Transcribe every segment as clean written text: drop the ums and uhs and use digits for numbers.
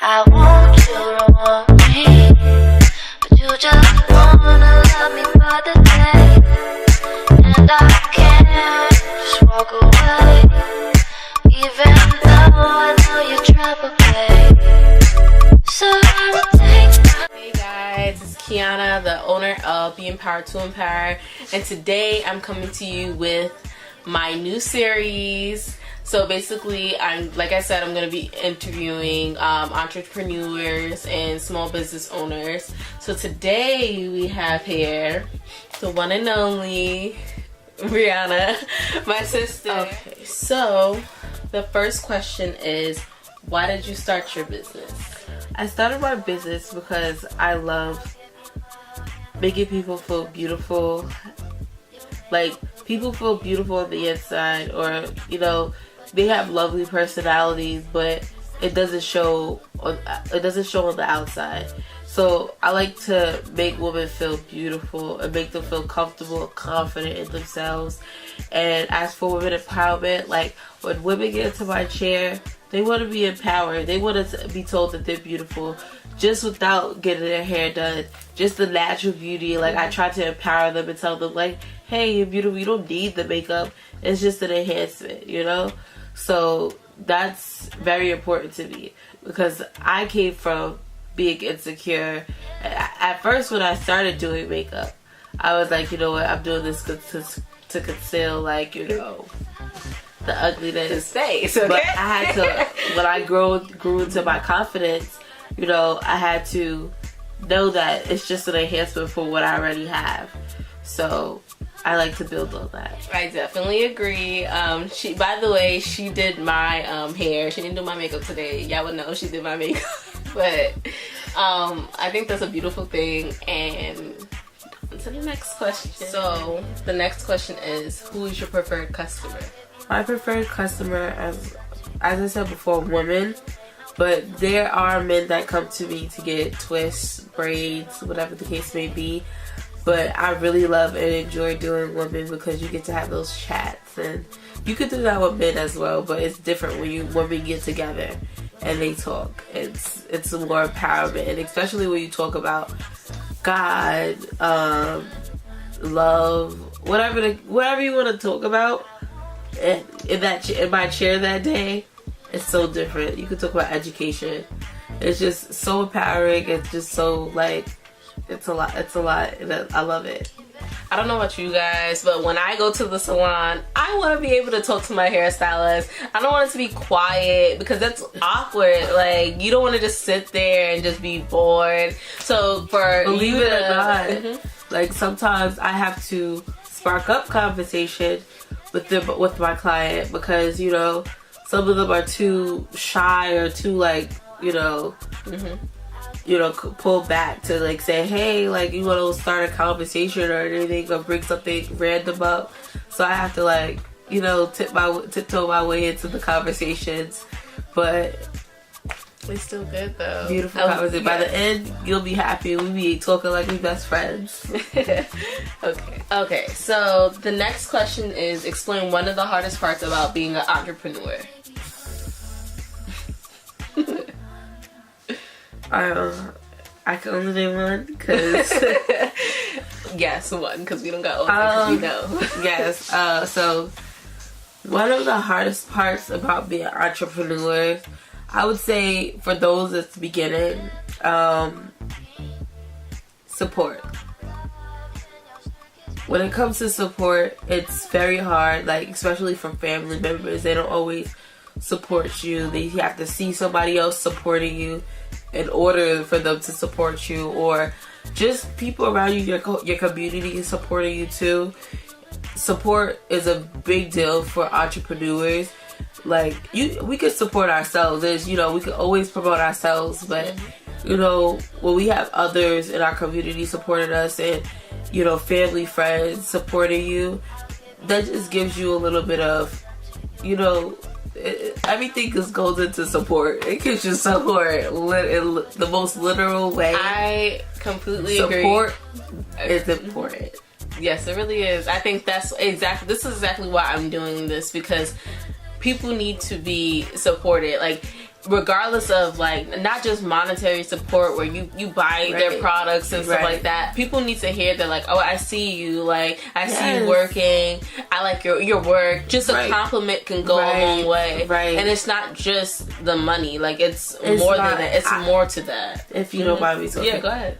I want you to want me, but you just wanna love me for the day, and I can't just walk away, even though I know you try to play. So I will take. Hey guys, it's Kiana, the owner of Be Empowered to Empower, and today I'm coming to you with my new series. So basically, like I said, I'm going to be interviewing entrepreneurs and small business owners. So today we have here the one and only Brianna, my sister. Okay, so the first question is, why did you start your business? I started my business because I love making people feel beautiful. Like, people feel beautiful on the inside, or, you know, they have lovely personalities, but it doesn't show on the outside. So I like to make women feel beautiful and make them feel comfortable and confident in themselves. And as for women empowerment, like, when women get into my chair, they want to be empowered. They want to be told that they're beautiful just without getting their hair done. Just the natural beauty. Like, I try to empower them and tell them, like, hey, you're beautiful. You don't need the makeup. It's just an enhancement, you know? So that's very important to me, because I came from being insecure. At first, when I started doing makeup, I was like, you know what, I'm doing this to conceal, like, you know, the ugliness. To face, okay? But I had to, when I grew into my confidence, you know, I had to know that it's just an enhancement for what I already have. So I like to build on that. I definitely agree. By the way, she did my hair. She didn't do my makeup today. Y'all would know she did my makeup. But I think that's a beautiful thing. And on to the next question. So the next question is, who is your preferred customer? My preferred customer, as I said before, women. But there are men that come to me to get twists, braids, whatever the case may be. But I really love and enjoy doing women, because you get to have those chats, and you could do that with men as well. But it's different when women get together and they talk. It's more empowerment, and especially when you talk about God, love, whatever you want to talk about. In my chair that day, it's so different. You could talk about education. It's just so empowering. It's just so, like, it's a lot. I love it. I don't know about you guys, but when I go to the salon, I want to be able to talk to my hairstylist. I don't want it to be quiet, because that's awkward. Like, you don't want to just sit there and just be bored. So for believe it or not, like, sometimes I have to spark up conversation with my client, because, you know, some of them are too shy or too, like, you know, pull back to, like, say, hey, like, you want to start a conversation or anything, or bring something random up. So I have to, like, you know, tiptoe my way into the conversations. But it's still good, though. Beautiful conversation. By the end, you'll be happy. We'll be talking like we best friends. Okay, so the next question is, explain one of the hardest parts about being an entrepreneur. I can only name one, because yes, one, because we don't got all that, you know. Yes. So one of the hardest parts about being an entrepreneur, I would say, for those that's beginning, support. When it comes to support, it's very hard, like, especially from family members. They don't always support you. They have to see somebody else supporting you in order for them to support you, or just people around you, your community is supporting you too. Support is a big deal for entrepreneurs. Like, we could support ourselves. There's, you know, we could always promote ourselves, but, you know, when we have others in our community supporting us, and, you know, family, friends supporting you, that just gives you a little bit of, you know, everything goes into support. It gives you support in the most literal way. I completely agree. Support is important. Yes, it really is. I think this is exactly why I'm doing this, because people need to be supported. Like, regardless of like not just monetary support where you buy their products and stuff like that, people need to hear that like, oh, I see you, like I see you working, I like your work. Just a compliment can go a long way, and it's not just the money, like it's more than that. It's more to that. If you don't mind me talking. Yeah, go ahead.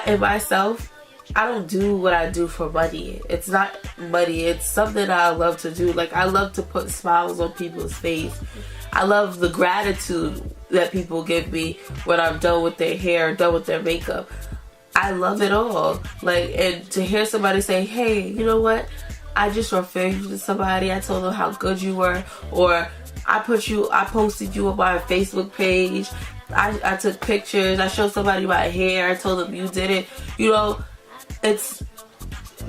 In myself, I don't do what I do for money. It's not money. It's something I love to do. Like, I love to put smiles on people's face. I love the gratitude that people give me when I'm done with their hair, done with their makeup. I love it all. Like, and to hear somebody say, hey, you know what? I just referred you to somebody. I told them how good you were. Or I posted you on my Facebook page. I took pictures. I showed somebody my hair. I told them you did it. You know, it's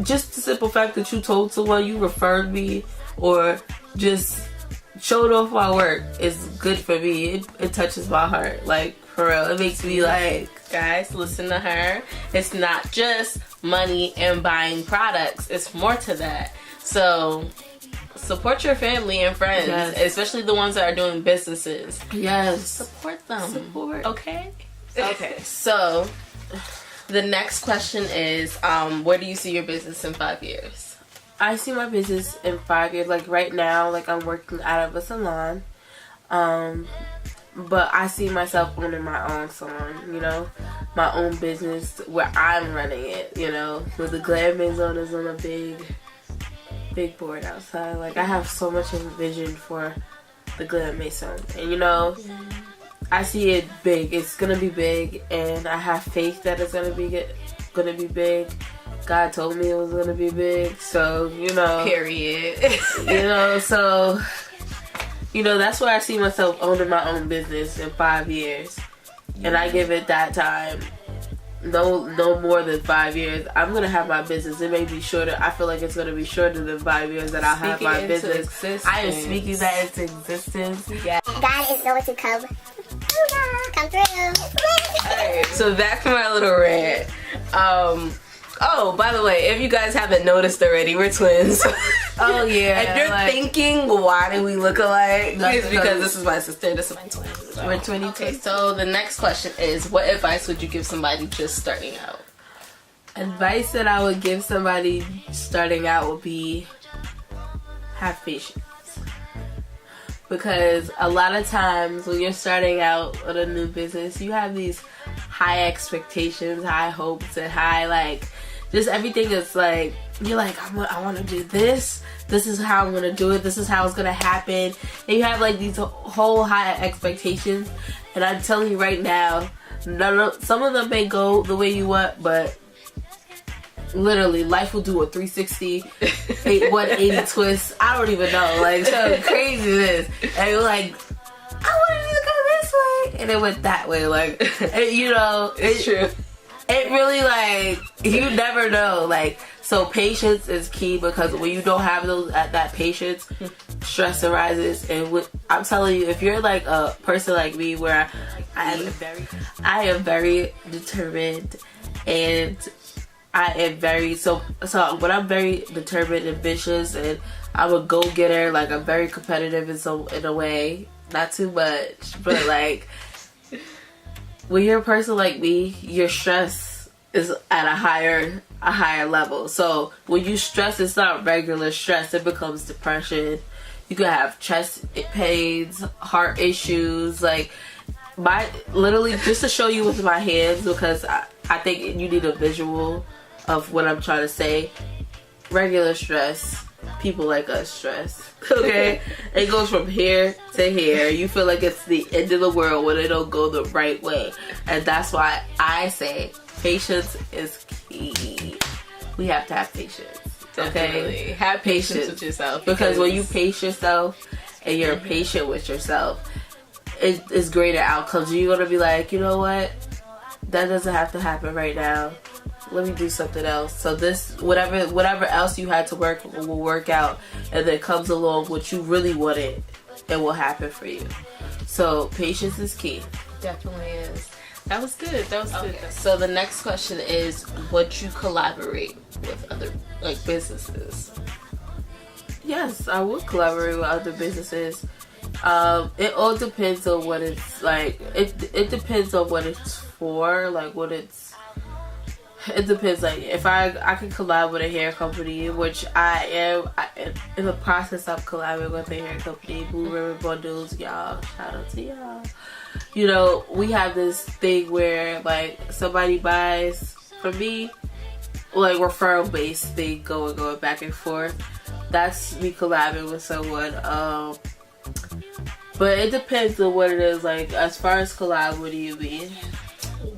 just the simple fact that you told someone, you referred me, or just showed off my work is good for me. It touches my heart. Like, for real. It makes me like, guys, listen to her. It's not just money and buying products. It's more to that. So support your family and friends, especially the ones that are doing businesses. Yes. Support them. Support. Okay? Okay. So the next question is, where do you see your business in 5 years? I see my business in 5 years. Like, right now, like, I'm working out of a salon. But I see myself owning my own salon, you know, my own business where I'm running it, you know, where the Glam Maison is on a big board outside. Like, I have so much vision for the Glam Maison, and you know, I see it big. It's gonna be big, and I have faith that it's gonna be big. God told me it was gonna be big, so you know. Period. You know, so. You know, that's where I see myself owning my own business in 5 years. And I give it that time. No more than 5 years. I'm going to have my business. It may be shorter. I feel like it's going to be shorter than 5 years that I'll have my business. Existence. I am speaking that into existence. Yeah. God is going to come through. Alright, so back to my little rant. Oh, by the way, if you guys haven't noticed already, we're twins. Oh, yeah. If you're like, thinking, why do we look alike? It's because this is my sister, this is my twin. We're 22. Okay, so the next question is, what advice would you give somebody just starting out? Advice that I would give somebody starting out would be, have patience. Because a lot of times when you're starting out with a new business, you have these high expectations, high hopes, and high, like, just everything is like, you're like, I want to do this. This is how I'm going to do it. This is how it's going to happen. And you have like these whole high expectations. And I'm telling you right now, some of them may go the way you want, but literally life will do a 360, 180 twist. I don't even know. Like, so crazy it is. And you're like, I wanted you to go this way. And it went that way. Like, and, you know, it's true. It really, like, you never know. Like, so patience is key, because when you don't have that patience, stress arises. And I'm telling you, if you're like a person like me, where I am very determined, and I am very so when I'm very determined, ambitious, and I'm a go-getter, like, I'm very competitive in a way, not too much, but like, when you're a person like me, your stress is at a higher level. So when you stress, it's not regular stress. It becomes depression. You could have chest pains, heart issues. Like, literally, just to show you with my hands, because I think you need a visual of what I'm trying to say. Regular stress, people like us stress. Okay? It goes from here to here. You feel like it's the end of the world when it don't go the right way. And that's why I say patience is key. We have to have patience. Okay? Definitely. Have patience with yourself. Because when you pace yourself and you're patient with yourself, it's greater outcomes. You're going to be like, you know what? That doesn't have to happen right now. Let me do something else. So this, whatever else you had to work will work out, and then comes along what you really wanted, it will happen for you. So patience is key. Definitely is. That was good. That was good. So the next question is, would you collaborate with other businesses? Yes, I would collaborate with other businesses. It all depends on what it's like. It depends on what it's for, like what it's. It depends. Like if I can collab with a hair company, which I am in the process of collabing with a hair company, Blue Ribbon Bundles, y'all. Shout out to y'all. You know, we have this thing where like somebody buys from me, like referral based thing going back and forth. That's me collabing with someone. But it depends on what it is. Like as far as collab, what do you mean?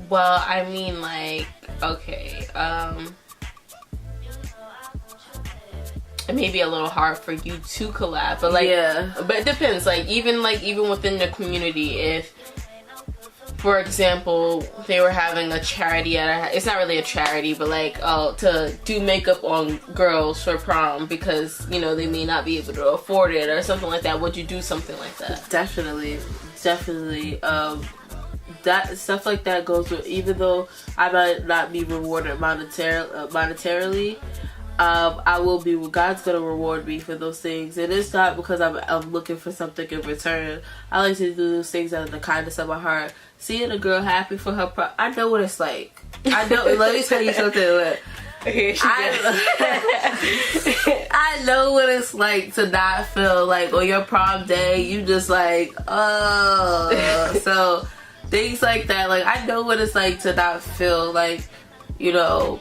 Well, I mean like, okay, it may be a little hard for you to collab, but like, yeah. But it depends. Like even within the community, if, for example, they were having a charity it's not really a charity, but like, to do makeup on girls for prom because, you know, they may not be able to afford it or something like that, would you do something like that? Definitely. That stuff like that goes with, even though I might not be rewarded monetarily, I will be. God's gonna reward me for those things, and it's not because I'm looking for something in return. I like to do those things out of the kindness of my heart. Seeing a girl happy for her, I know what it's like. I know. Let me tell you something. I know what it's like to not feel like on your prom day you just like, oh. So things like that, like I know what it's like to not feel like, you know,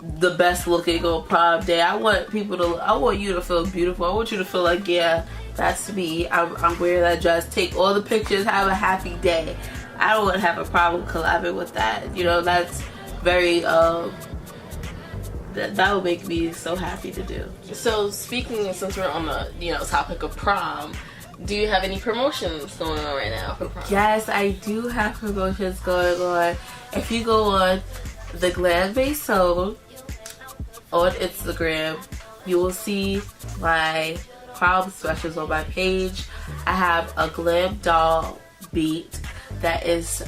the best looking on prom day. I want you to feel beautiful. I want you to feel like, yeah, that's me. I'm wearing that dress. Take all the pictures. Have a happy day. I don't want to have a problem collabing with that. You know, that's very that would make me so happy to do. So speaking, since we're on the, you know, topic of prom, do you have any promotions going on right now for prom? Yes, I do have promotions going on. If you go on the Glam Maison on Instagram, you will see my prom specials on my page. I have a glam doll beat that is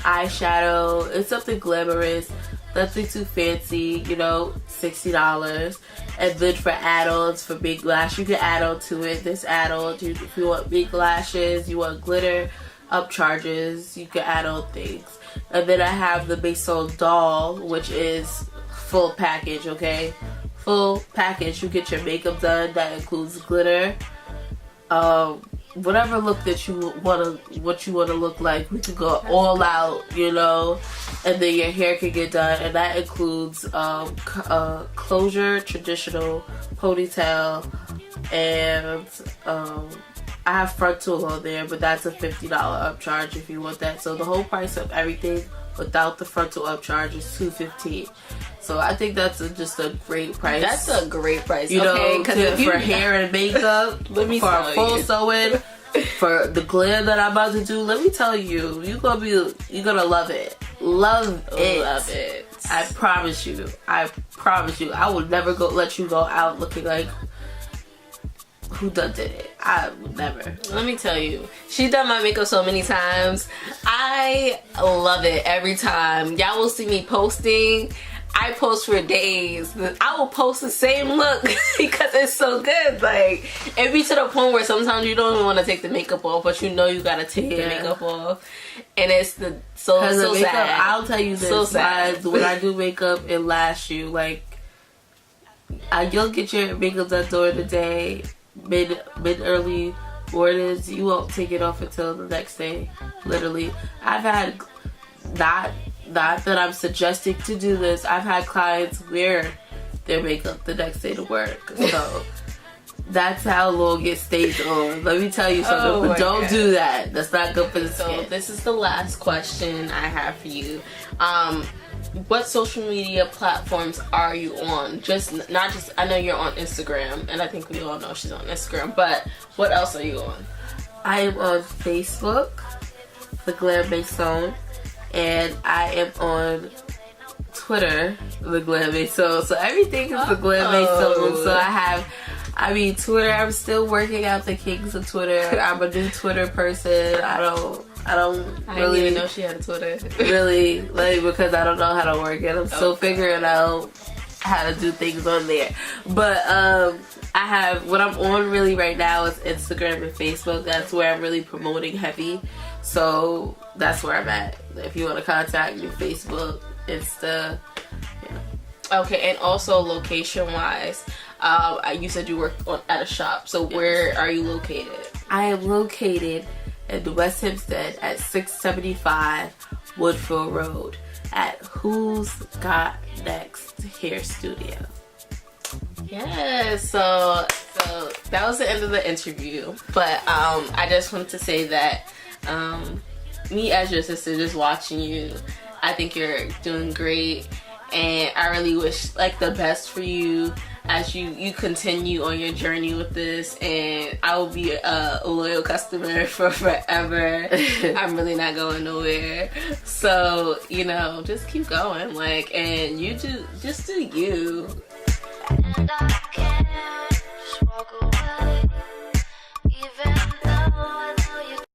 eyeshadow. It's something glamorous, nothing too fancy, you know, $60. And then for add-ons, for big lash, you can add on to it. This add-on, if you want big lashes, you want glitter upcharges, you can add on things. And then I have the Maison doll, which is full package, okay? Full package. You get your makeup done. That includes glitter. Whatever look that you wanna look like, we can go all out, you know. And then your hair can get done, and that includes closure, traditional, ponytail, and I have frontal on there, but that's a $50 upcharge if you want that. So the whole price of everything without the frontal upcharge is $215. So I think that's just a great price. That's a great price, you know, for hair and makeup. Let me for tell a full you. sewing, for the glam that I'm about to do. Let me tell you, you're gonna love it. Love it. I promise you. I will never let you go out looking like who did it. I would never. Let me tell you, she's done my makeup so many times. I love it every time. Y'all will see me posting. I post for days. I will post the same look because it's so good. Like, it be to the point where sometimes you don't even want to take the makeup off, but you know you gotta take the makeup off, and it's so makeup, sad. I'll tell you this: so sad. when I do makeup, it lasts you like. You'll get your makeup done during the day, mid early mornings. You won't take it off until the next day. Literally, I've had not that I'm suggesting to do this. I've had clients wear their makeup the next day to work. So that's how long it stays on. Let me tell you something. But don't do that. That's not good for the skin. So this is the last question I have for you. What social media platforms are you on? I know you're on Instagram, and I think we all know she's on Instagram, but what else are you on? I am on Facebook, the Glam Maison. And I am on Twitter, the Glam Maison. So everything is the Glam Maison. So Twitter, I'm still working out the kinks of Twitter. I'm a new Twitter person. I didn't even know she had a Twitter. Really, like, because I don't know how to work it. I'm still figuring out how to do things on there. But I have, what I'm on really right now is Instagram and Facebook. That's where I'm really promoting heavy. So that's where I'm at. If you want to contact me, Facebook, Insta. Okay, and also location-wise, you said you work at a shop. So where are you located? I am located in West Hempstead at 675 Woodfield Road at Who's Got Next Hair Studio. Yes, so that was the end of the interview. But I just wanted to say that me as your sister, just watching you, I think you're doing great. And I really wish like the best for you as you continue on your journey with this, and I will be a loyal customer for forever. I'm really not going nowhere. So, you know, just keep going, like, and you just do you. And I can't